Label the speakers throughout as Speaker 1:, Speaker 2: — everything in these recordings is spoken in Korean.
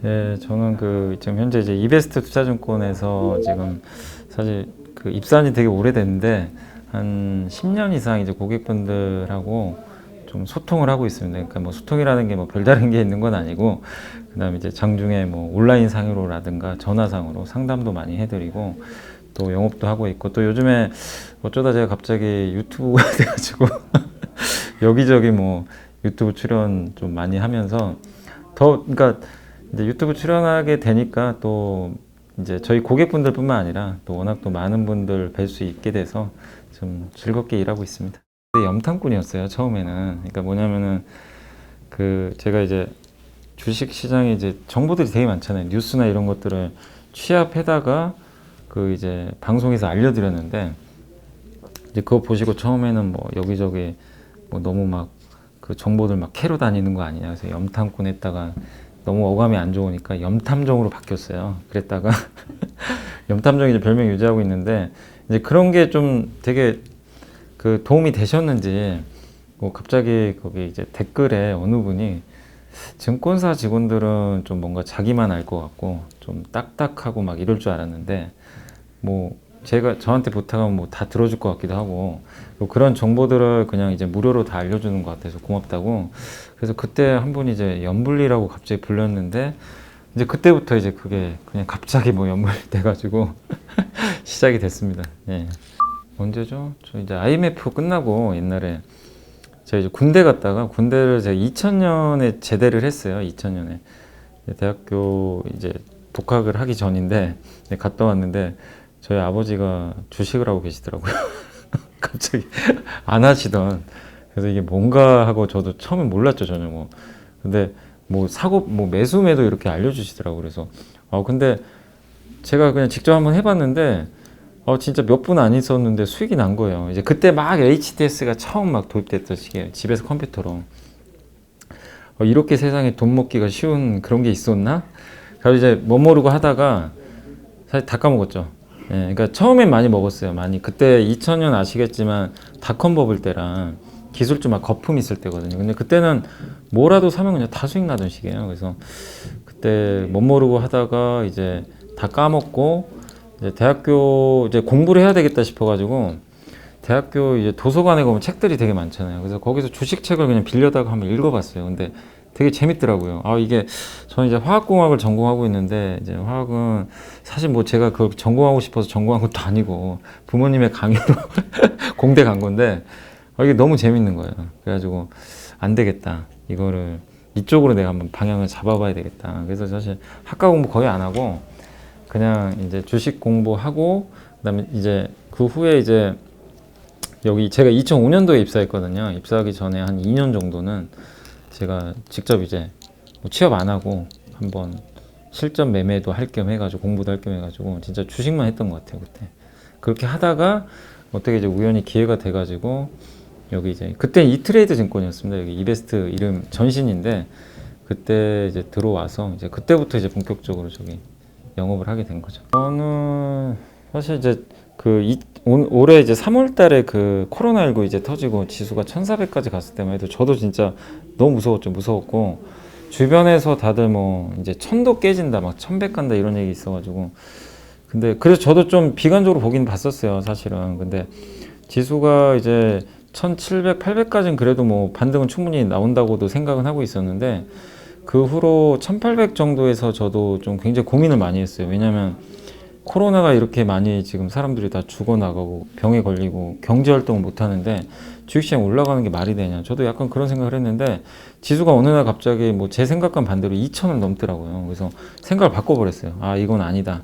Speaker 1: 예, 저는 지금 현재 이제 이베스트 투자증권에서 지금 사실 입사한 지 되게 오래됐는데 한 10년 이상 이제 고객분들하고 좀 소통을 하고 있습니다. 그러니까 뭐 소통이라는 게 뭐 별다른 게 있는 건 아니고, 그다음에 이제 장중에 뭐 온라인 상으로라든가 전화상으로 상담도 많이 해드리고 또 영업도 하고 있고, 또 요즘에 어쩌다 제가 갑자기 유튜브가 돼가지고 여기저기 뭐 유튜브 출연 좀 많이 하면서 그러니까 이제 유튜브 출연하게 되니까 또 이제 저희 고객분들뿐만 아니라 또 워낙 또 많은 분들 뵐 수 있게 돼서 좀 즐겁게 일하고 있습니다. 염탐꾼이었어요, 처음에는. 그러니까 뭐냐면은 제가 이제 주식 시장에 이제 정보들이 되게 많잖아요. 뉴스나 이런 것들을 취합해다가 이제 방송에서 알려드렸는데, 이제 그거 보시고 처음에는 뭐 여기저기 뭐 너무 막 정보들 막 캐러 다니는 거 아니냐, 그래서 염탐꾼 했다가 너무 어감이 안 좋으니까 염탐정으로 바뀌었어요. 그랬다가 염탐정이 이제 별명 유지하고 있는데, 이제 그런 게 좀 되게 도움이 되셨는지 뭐 갑자기 거기 이제 댓글에 어느 분이 증권사 직원들은 좀 뭔가 자기만 알 것 같고 좀 딱딱하고 막 이럴 줄 알았는데, 뭐 제가 저한테 부탁하면 뭐 다 들어줄 것 같기도 하고, 뭐 그런 정보들을 그냥 이제 무료로 다 알려주는 것 같아서 고맙다고. 그래서 그때 한 분이 이제 연불리라고 갑자기 불렸는데, 이제 그때부터 이제 그게 그냥 갑자기 뭐 연불리 돼가지고 시작이 됐습니다. 예. 언제죠? 저 이제 IMF 끝나고 옛날에 제가 이제 군대 갔다가, 군대를 제가 2000년에 제대를 했어요. 2000년에 대학교 이제 복학을 하기 전인데 갔다 왔는데 저희 아버지가 주식을 하고 계시더라고요. 갑자기 안 하시던. 그래서 이게 뭔가 하고 저도 처음에 몰랐죠, 전혀 뭐. 근데 뭐 사고 뭐 매수 매도 이렇게 알려주시더라고요. 그래서 근데 제가 그냥 직접 한번 해봤는데 진짜 몇 분 안 있었는데 수익이 난 거예요. 이제 그때 막 HTS가 처음 막 도입됐던 시기예요. 집에서 컴퓨터로. 이렇게 세상에 돈 먹기가 쉬운 그런 게 있었나? 그래서 이제 뭐 모르고 하다가 사실 다 까먹었죠. 예, 그러니까 처음엔 많이 먹었어요. 많이. 그때 2000년 아시겠지만 닷컴 버블 때랑 기술주 막 거품 있을 때거든요. 근데 그때는 뭐라도 사면 그냥 다 수익 나던 시기예요. 그래서 그때 못 모르고 하다가 이제 다 까먹고, 이제 대학교 이제 공부를 해야 되겠다 싶어가지고 대학교 이제 도서관에 가면 책들이 되게 많잖아요. 그래서 거기서 주식책을 그냥 빌려다가 한번 읽어봤어요. 근데 되게 재밌더라고요. 이게 저는 이제 화학공학을 전공하고 있는데, 이제 화학은 사실 뭐 제가 그걸 전공하고 싶어서 전공한 것도 아니고 부모님의 강요로 공대 간 건데, 이게 너무 재밌는 거예요. 그래가지고 안 되겠다, 이거를 이쪽으로 내가 한번 방향을 잡아봐야 되겠다. 그래서 사실 학과 공부 거의 안 하고 그냥 이제 주식 공부하고, 그다음에 이제 그 후에 이제 여기 제가 2005년도에 입사했거든요. 입사하기 전에 한 2년 정도는 제가 직접 이제 뭐 취업 안 하고 한번 실전 매매도 할 겸 해가지고 공부도 할 겸 해가지고 진짜 주식만 했던 것 같아요, 그때. 그렇게 하다가 어떻게 이제 우연히 기회가 돼가지고 여기 이제 그때 이트레이드 증권이었습니다. 여기 이베스트 이름 전신인데, 그때 이제 들어와서 이제 그때부터 이제 본격적으로 저기 영업을 하게 된 거죠. 저는 사실 이제 올해 이제 3월 달에 코로나19 이제 터지고 지수가 1400까지 갔을 때만 해도 저도 진짜 너무 무서웠죠. 무서웠고, 주변에서 다들 뭐 이제 1000도 깨진다, 막 1100 간다 이런 얘기 있어가지고. 근데 그래서 저도 좀 비관적으로 보긴 봤었어요, 사실은. 근데 지수가 이제 1700, 800까지는 그래도 뭐 반등은 충분히 나온다고도 생각은 하고 있었는데, 그 후로 1800 정도에서 저도 좀 굉장히 고민을 많이 했어요. 왜냐면 코로나가 이렇게 많이 지금 사람들이 다 죽어나가고 병에 걸리고 경제활동을 못 하는데 주식시장 올라가는 게 말이 되냐. 저도 약간 그런 생각을 했는데, 지수가 어느 날 갑자기 뭐 제 생각과는 반대로 2000을 넘더라고요. 그래서 생각을 바꿔버렸어요. 이건 아니다.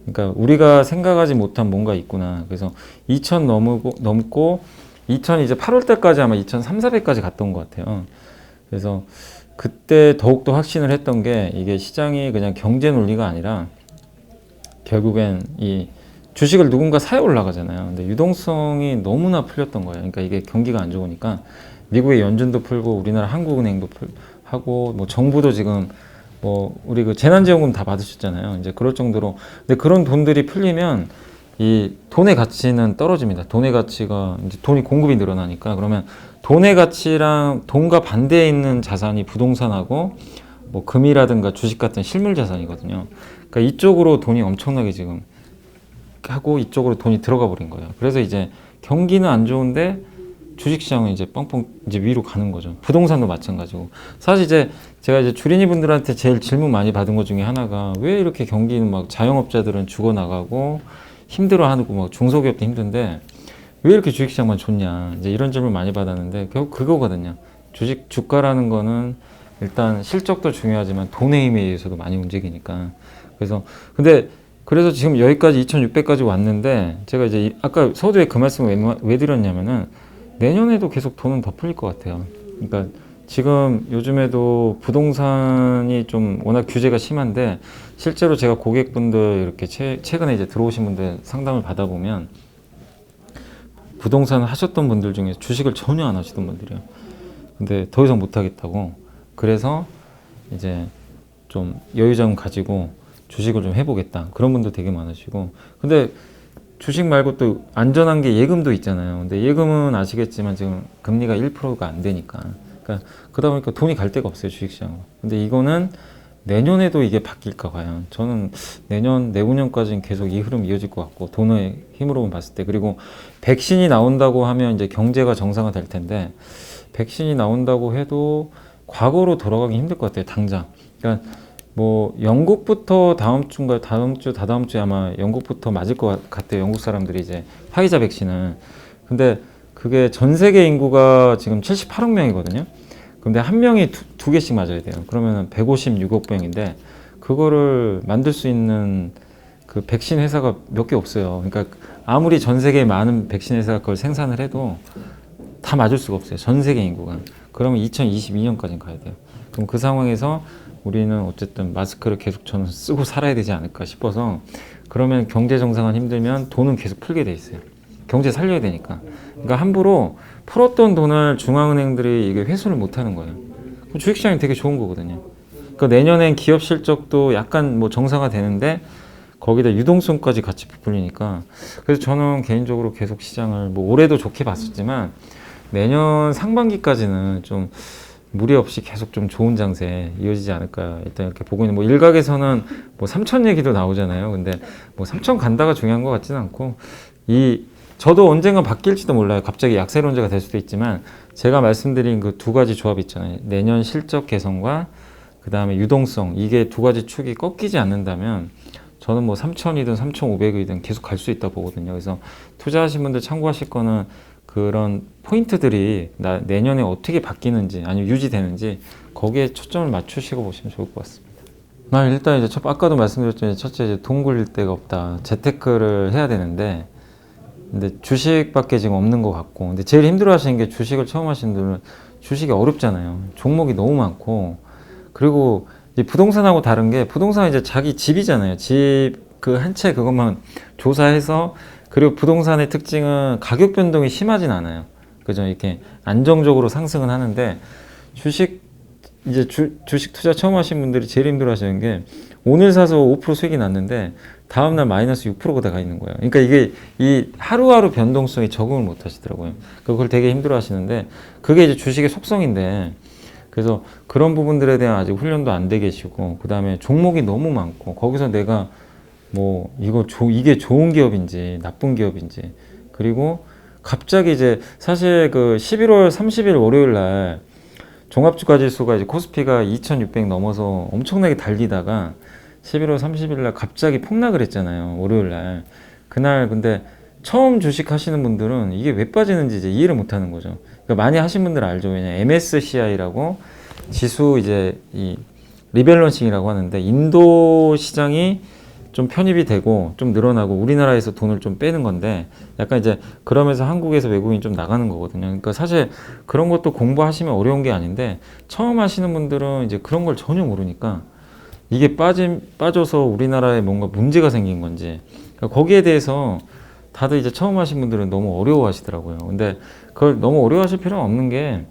Speaker 1: 그러니까 우리가 생각하지 못한 뭔가 있구나. 그래서 2000 넘고 2000 이제 8월 때까지 아마 2300, 400까지 갔던 것 같아요. 그래서 그때 더욱더 확신을 했던 게, 이게 시장이 그냥 경제 논리가 아니라 결국엔 이 주식을 누군가 사야 올라가잖아요. 근데 유동성이 너무나 풀렸던 거예요. 그러니까 이게 경기가 안 좋으니까 미국의 연준도 풀고 우리나라 한국은행도 하고, 뭐 정부도 지금 뭐 우리 재난지원금 다 받으셨잖아요. 이제 그럴 정도로. 근데 그런 돈들이 풀리면 이 돈의 가치는 떨어집니다. 돈의 가치가 이제 돈이 공급이 늘어나니까, 그러면 돈의 가치랑 돈과 반대에 있는 자산이 부동산하고 뭐 금이라든가 주식 같은 실물 자산이거든요. 그러니까 이쪽으로 돈이 엄청나게 지금 하고 이쪽으로 돈이 들어가 버린 거예요. 그래서 이제 경기는 안 좋은데 주식시장은 이제 뻥뻥 이제 위로 가는 거죠. 부동산도 마찬가지고. 사실 이제 제가 이제 주린이 분들한테 제일 질문 많이 받은 것 중에 하나가 왜 이렇게 경기는 막 자영업자들은 죽어나가고 힘들어하고 막 중소기업도 힘든데 왜 이렇게 주식시장만 좋냐 이제 이런 질문 많이 받았는데 결국 그거거든요. 주가라는 거는 일단 실적도 중요하지만 돈의 힘에 의해서도 많이 움직이니까. 그래서 지금 여기까지 2600까지 왔는데 제가 이제 아까 서두에 그 말씀을 왜 드렸냐면은 내년에도 계속 돈은 더 풀릴 것 같아요. 그러니까 지금 요즘에도 부동산이 좀 워낙 규제가 심한데 실제로 제가 고객분들 이렇게 최근에 이제 들어오신 분들 상담을 받아보면 부동산 하셨던 분들 중에 주식을 전혀 안 하시던 분들이요. 근데 더 이상 못 하겠다고. 그래서 이제 좀 여유자금 가지고 주식을 좀 해보겠다. 그런 분도 되게 많으시고. 근데 주식 말고 또 안전한 게 예금도 있잖아요. 근데 예금은 아시겠지만 지금 금리가 1%가 안 되니까. 그러니까 그러다 보니까 돈이 갈 데가 없어요, 주식시장으로. 근데 이거는 내년에도 이게 바뀔까 과연. 저는 내년, 내후년까지는 계속 이 흐름이 이어질 것 같고, 돈의 힘으로만 봤을 때. 그리고 백신이 나온다고 하면 이제 경제가 정상화 될 텐데, 백신이 나온다고 해도 과거로 돌아가기 힘들 것 같아요, 당장. 그러니까 뭐 영국부터 다음 주인가 다다음 주에 아마 영국부터 맞을 것 같아요. 영국 사람들이 이제 화이자 백신은. 근데 그게 전 세계 인구가 지금 78억 명이거든요. 근데 한 명이 두 개씩 맞아야 돼요. 그러면 156억 명인데 그거를 만들 수 있는 그 백신 회사가 몇 개 없어요. 그러니까 아무리 전 세계에 많은 백신 회사가 그걸 생산을 해도 다 맞을 수가 없어요. 전 세계 인구가. 그러면 2022년까지 가야 돼요. 그럼 그 상황에서 우리는 어쨌든 마스크를 계속 저는 쓰고 살아야 되지 않을까 싶어서 그러면 경제 정상화 힘들면 돈은 계속 풀게 돼 있어요. 경제 살려야 되니까. 그러니까 함부로 풀었던 돈을 중앙은행들이 이게 회수를 못 하는 거예요. 그럼 주식시장이 되게 좋은 거거든요. 그러니까 내년엔 기업 실적도 약간 뭐 정상화 되는데 거기다 유동성까지 같이 부풀리니까 그래서 저는 개인적으로 계속 시장을 뭐 올해도 좋게 봤었지만 내년 상반기까지는 좀 무리 없이 계속 좀 좋은 장세 이어지지 않을까 일단 이렇게 보고 있는 뭐 일각에서는 뭐 3천 얘기도 나오잖아요. 근데 뭐 3천 간다가 중요한 것 같지는 않고 저도 언젠가 바뀔지도 몰라요. 갑자기 약세론자가 될 수도 있지만 제가 말씀드린 그 두 가지 조합 있잖아요. 내년 실적 개선과 그 다음에 유동성 이게 두 가지 축이 꺾이지 않는다면 저는 뭐 3,000이든 3,500이든 계속 갈 수 있다 보거든요. 그래서 투자하신 분들 참고하실 거는 그런 포인트들이 내년에 어떻게 바뀌는지 아니면 유지되는지 거기에 초점을 맞추시고 보시면 좋을 것 같습니다. 일단 이제 아까도 말씀드렸지만 첫째 이제 돈 굴릴 데가 없다. 재테크를 해야 되는데 근데 주식밖에 지금 없는 것 같고 근데 제일 힘들어하시는 게 주식을 처음 하시는 분들은 주식이 어렵잖아요. 종목이 너무 많고 그리고 이 부동산하고 다른 게 부동산은 이제 자기 집이잖아요. 집 그 한 채 그것만 조사해서 그리고 부동산의 특징은 가격 변동이 심하진 않아요. 그죠? 이렇게 안정적으로 상승은 하는데 주식 투자 처음 하신 분들이 제일 힘들어 하시는 게 오늘 사서 5% 수익이 났는데 다음날 마이너스 6%가 가 있는 거예요. 그러니까 이게 이 하루하루 변동성에 적응을 못 하시더라고요. 그걸 되게 힘들어 하시는데 그게 이제 주식의 속성인데 그래서 그런 부분들에 대한 아직 훈련도 안 돼 계시고 그 다음에 종목이 너무 많고 거기서 내가 뭐 이게 좋은 기업인지 나쁜 기업인지 그리고 갑자기 이제 사실 그 11월 30일 월요일 날 종합주가 지수가 이제 코스피가 2600 넘어서 엄청나게 달리다가 11월 30일 날 갑자기 폭락을 했잖아요. 월요일 날. 그날 근데 처음 주식 하시는 분들은 이게 왜 빠지는지 이제 이해를 못 하는 거죠. 그러니까 많이 하신 분들은 알죠. 왜냐 MSCI라고 지수 이제 이 리밸런싱이라고 하는데 인도 시장이 좀 편입이 되고 좀 늘어나고 우리나라에서 돈을 좀 빼는 건데 약간 이제 그러면서 한국에서 외국인이 좀 나가는 거거든요. 그러니까 사실 그런 것도 공부하시면 어려운 게 아닌데 처음 하시는 분들은 이제 그런 걸 전혀 모르니까 이게 빠져서 우리나라에 뭔가 문제가 생긴 건지 그러니까 거기에 대해서 다들 이제 처음 하신 분들은 너무 어려워하시더라고요. 근데 그걸 너무 어려워하실 필요는 없는 게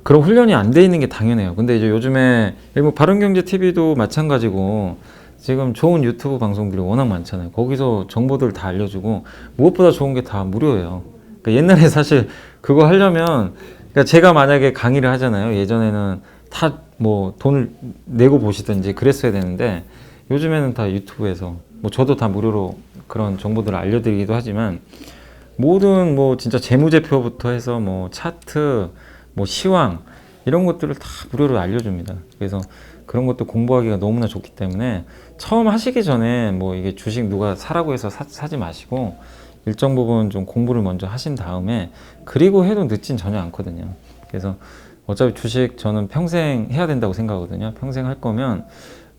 Speaker 1: 그런 훈련이 안 돼 있는 게 당연해요. 근데 이제 요즘에 뭐 바른경제TV도 마찬가지고 지금 좋은 유튜브 방송들이 워낙 많잖아요. 거기서 정보들 다 알려주고 무엇보다 좋은 게 다 무료예요. 그러니까 옛날에 사실 그거 하려면 그러니까 제가 만약에 강의를 하잖아요. 예전에는 다 뭐 돈을 내고 보시든지 그랬어야 되는데 요즘에는 다 유튜브에서 뭐 저도 다 무료로 그런 정보들을 알려드리기도 하지만 모든 뭐 진짜 재무제표부터 해서 뭐 차트, 뭐 시황 이런 것들을 다 무료로 알려줍니다. 그래서 그런 것도 공부하기가 너무나 좋기 때문에 처음 하시기 전에 뭐 이게 주식 누가 사라고 해서 사지 마시고 일정 부분 좀 공부를 먼저 하신 다음에 그리고 해도 늦진 전혀 않거든요. 그래서 어차피 주식 저는 평생 해야 된다고 생각하거든요. 평생 할 거면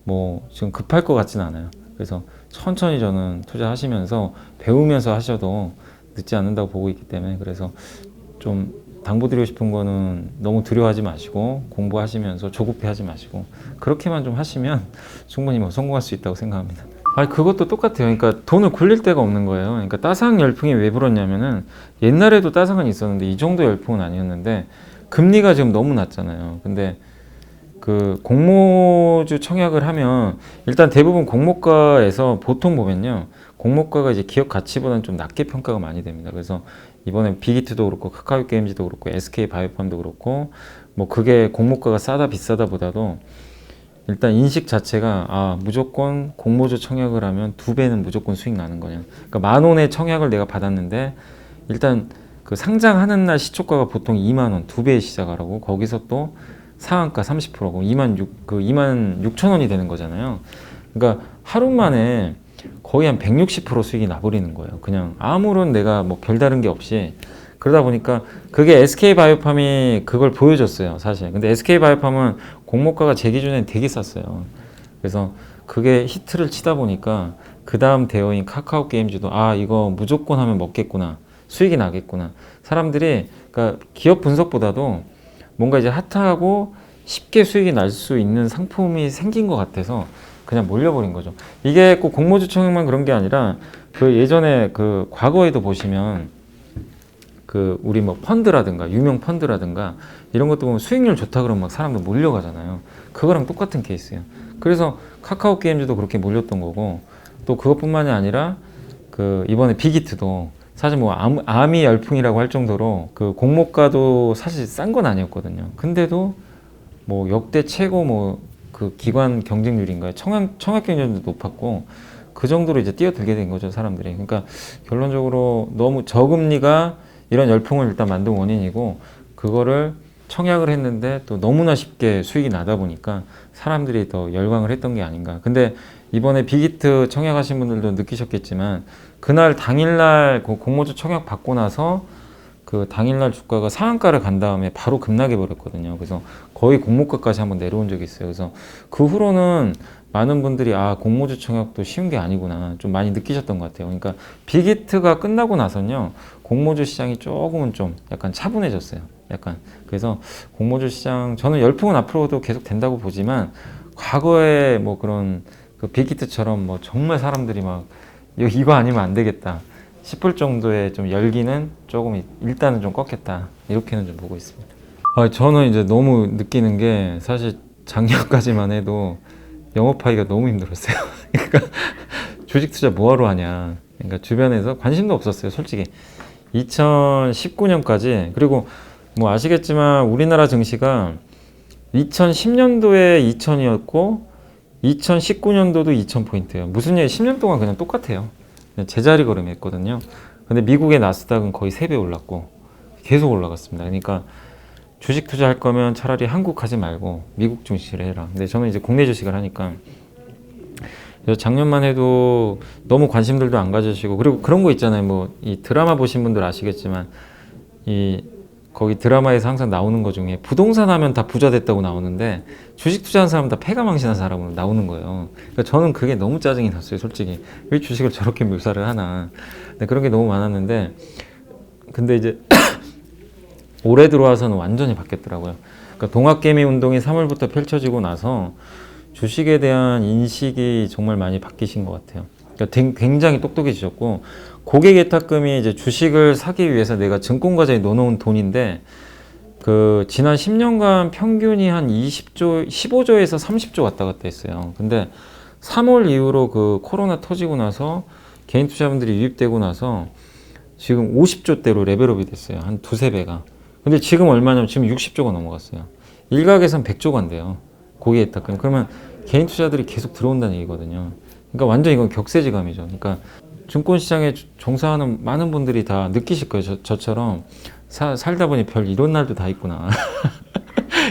Speaker 1: 뭐 지금 급할 것 같진 않아요. 그래서 천천히 저는 투자하시면서 배우면서 하셔도 늦지 않는다고 보고 있기 때문에 그래서 좀 당부드리고 싶은 거는 너무 두려워하지 마시고 공부하시면서 조급해하지 마시고 그렇게만 좀 하시면 충분히 뭐 성공할 수 있다고 생각합니다. 아니 그것도 똑같아요. 그러니까 돈을 굴릴 데가 없는 거예요. 그러니까 따상 열풍이 왜 불었냐면은 옛날에도 따상은 있었는데 이 정도 열풍은 아니었는데 금리가 지금 너무 낮잖아요. 근데 그 공모주 청약을 하면 일단 대부분 공모가에서 보통 보면요. 공모가가 이제 기업 가치보다는 좀 낮게 평가가 많이 됩니다. 그래서 이번에 빅히트도 그렇고 카카오 게임즈도 그렇고 SK 바이오팜도 그렇고 뭐 그게 공모가가 싸다 비싸다 보다도 일단 인식 자체가 아 무조건 공모주 청약을 하면 2배는 무조건 수익 나는 거냐. 그러니까 10,000원의 청약을 내가 받았는데 일단 그 상장하는 날 시초가가 보통 20,000원 2배에 시작하라고 거기서 또 상한가 30%고 26,000원이 되는 거잖아요. 그러니까 하루 만에 거의 한 160% 수익이 나버리는 거예요. 그냥 아무런 내가 뭐 별다른 게 없이 그러다 보니까 그게 SK바이오팜이 그걸 보여줬어요, 사실. 근데 SK바이오팜은 공모가가 제 기준엔 되게 쌌어요. 그래서 그게 히트를 치다 보니까 그 다음 대어인 카카오 게임즈도 아 이거 무조건 하면 먹겠구나, 수익이 나겠구나. 사람들이 그러니까 기업 분석보다도 뭔가 이제 핫하고 쉽게 수익이 날 수 있는 상품이 생긴 것 같아서 그냥 몰려버린 거죠. 이게 꼭 공모주 청약만 그런 게 아니라 그 예전에 그 과거에도 보시면 그 우리 뭐 펀드라든가 유명 펀드라든가 이런 것도 보면 수익률 좋다 그러면 막 사람들 몰려가잖아요. 그거랑 똑같은 케이스예요. 그래서 카카오 게임즈도 그렇게 몰렸던 거고 또 그것뿐만이 아니라 그 이번에 빅히트도 사실 뭐 암이 열풍이라고 할 정도로 그 공모가도 사실 싼 건 아니었거든요. 근데도 뭐 역대 최고 뭐 그 기관 경쟁률인가요? 청약 경쟁률도 높았고 그 정도로 이제 뛰어들게 된 거죠, 사람들이. 그러니까 결론적으로 너무 저금리가 이런 열풍을 일단 만든 원인이고 그거를 청약을 했는데 또 너무나 쉽게 수익이 나다 보니까 사람들이 더 열광을 했던 게 아닌가. 근데 이번에 빅히트 청약하신 분들도 느끼셨겠지만 그날 당일날 그 공모주 청약 받고 나서 그 당일날 주가가 상한가를 간 다음에 바로 급락해 버렸거든요. 그래서 거의 공모가까지 한번 내려온 적이 있어요. 그래서 그 후로는 많은 분들이 아 공모주 청약도 쉬운 게 아니구나 좀 많이 느끼셨던 것 같아요. 그러니까 빅히트가 끝나고 나서는요 공모주 시장이 조금은 좀 약간 차분해졌어요. 약간 그래서 공모주 시장 저는 열풍은 앞으로도 계속 된다고 보지만 과거에 뭐 그런 그 빅히트처럼 뭐 정말 사람들이 막 이거 아니면 안 되겠다 싶을 정도의 좀 열기는 조금 일단은 좀 꺾였다 이렇게는 좀 보고 있습니다. 저는 이제 너무 느끼는 게 사실 작년까지만 해도 영업하기가 너무 힘들었어요. 그러니까 주식 투자 뭐하러 하냐. 그러니까 주변에서 관심도 없었어요, 솔직히. 2019년까지 그리고 뭐 아시겠지만 우리나라 증시가 2010년도에 2000이었고 2019년도도 2000포인트예요. 무슨 얘기 10년 동안 그냥 똑같아요. 그냥 제자리 걸음했거든요. 근데 미국의 나스닥은 거의 3배 올랐고 계속 올라갔습니다. 그러니까 주식 투자할 거면 차라리 한국 하지 말고 미국 주식을 해라. 근데 저는 이제 국내 주식을 하니까 작년만 해도 너무 관심들도 안 가지시고 그리고 그런 거 있잖아요. 뭐 이 드라마 보신 분들 아시겠지만 이 거기 드라마에서 항상 나오는 거 중에 부동산 하면 다 부자 됐다고 나오는데 주식 투자한 사람은 다 패가망신한 사람으로 나오는 거예요. 그러니까 저는 그게 너무 짜증이 났어요, 솔직히. 왜 주식을 저렇게 묘사를 하나. 근데 그런 게 너무 많았는데 근데 이제 올해 들어와서는 완전히 바뀌었더라고요. 그러니까 동학개미 운동이 3월부터 펼쳐지고 나서 주식에 대한 인식이 정말 많이 바뀌신 것 같아요. 그러니까 굉장히 똑똑해지셨고 고객 예탁금이 이제 주식을 사기 위해서 내가 증권과자에 넣어놓은 돈인데 그 지난 10년간 평균이 한 20조, 15조에서 30조 왔다 갔다 했어요. 근데 3월 이후로 그 코로나 터지고 나서 개인 투자분들이 유입되고 나서 지금 50조대로 레벨업이 됐어요. 한 두세 배가. 근데 지금 얼마냐면 지금 60조가 넘어갔어요. 일각에선 100조가 안 돼요. 고객에 딱 그러면 개인 투자들이 계속 들어온다는 얘기거든요. 그러니까 완전 이건 격세지감이죠. 그러니까 증권시장에 종사하는 많은 분들이 다 느끼실 거예요. 저처럼 살다 보니 별 이런 날도 다 있구나.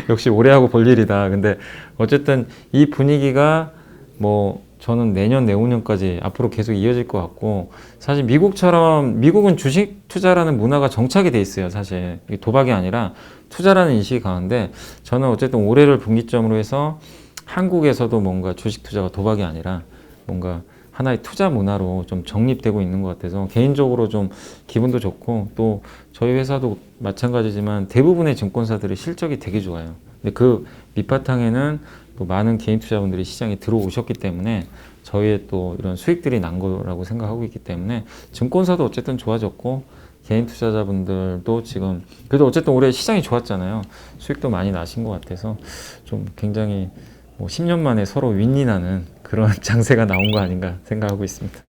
Speaker 1: 역시 오래 하고 볼 일이다. 근데 어쨌든 이 분위기가 뭐 저는 내년, 내후년까지 앞으로 계속 이어질 것 같고, 사실 미국처럼 미국은 주식 투자라는 문화가 정착이 돼 있어요. 사실 이게 도박이 아니라 투자라는 인식이 강한데, 저는 어쨌든 올해를 분기점으로 해서 한국에서도 뭔가 주식 투자가 도박이 아니라 뭔가 하나의 투자 문화로 좀 정립되고 있는 것 같아서 개인적으로 좀 기분도 좋고, 또 저희 회사도 마찬가지지만 대부분의 증권사들이 실적이 되게 좋아요. 근데 그 밑바탕에는 또 많은 개인 투자분들이 시장에 들어오셨기 때문에 저희의 또 이런 수익들이 난 거라고 생각하고 있기 때문에 증권사도 어쨌든 좋아졌고, 개인 투자자분들도 지금 그래도 어쨌든 올해 시장이 좋았잖아요. 수익도 많이 나신 것 같아서 좀 굉장히 뭐 10년 만에 서로 윈윈하는 그런 장세가 나온 거 아닌가 생각하고 있습니다.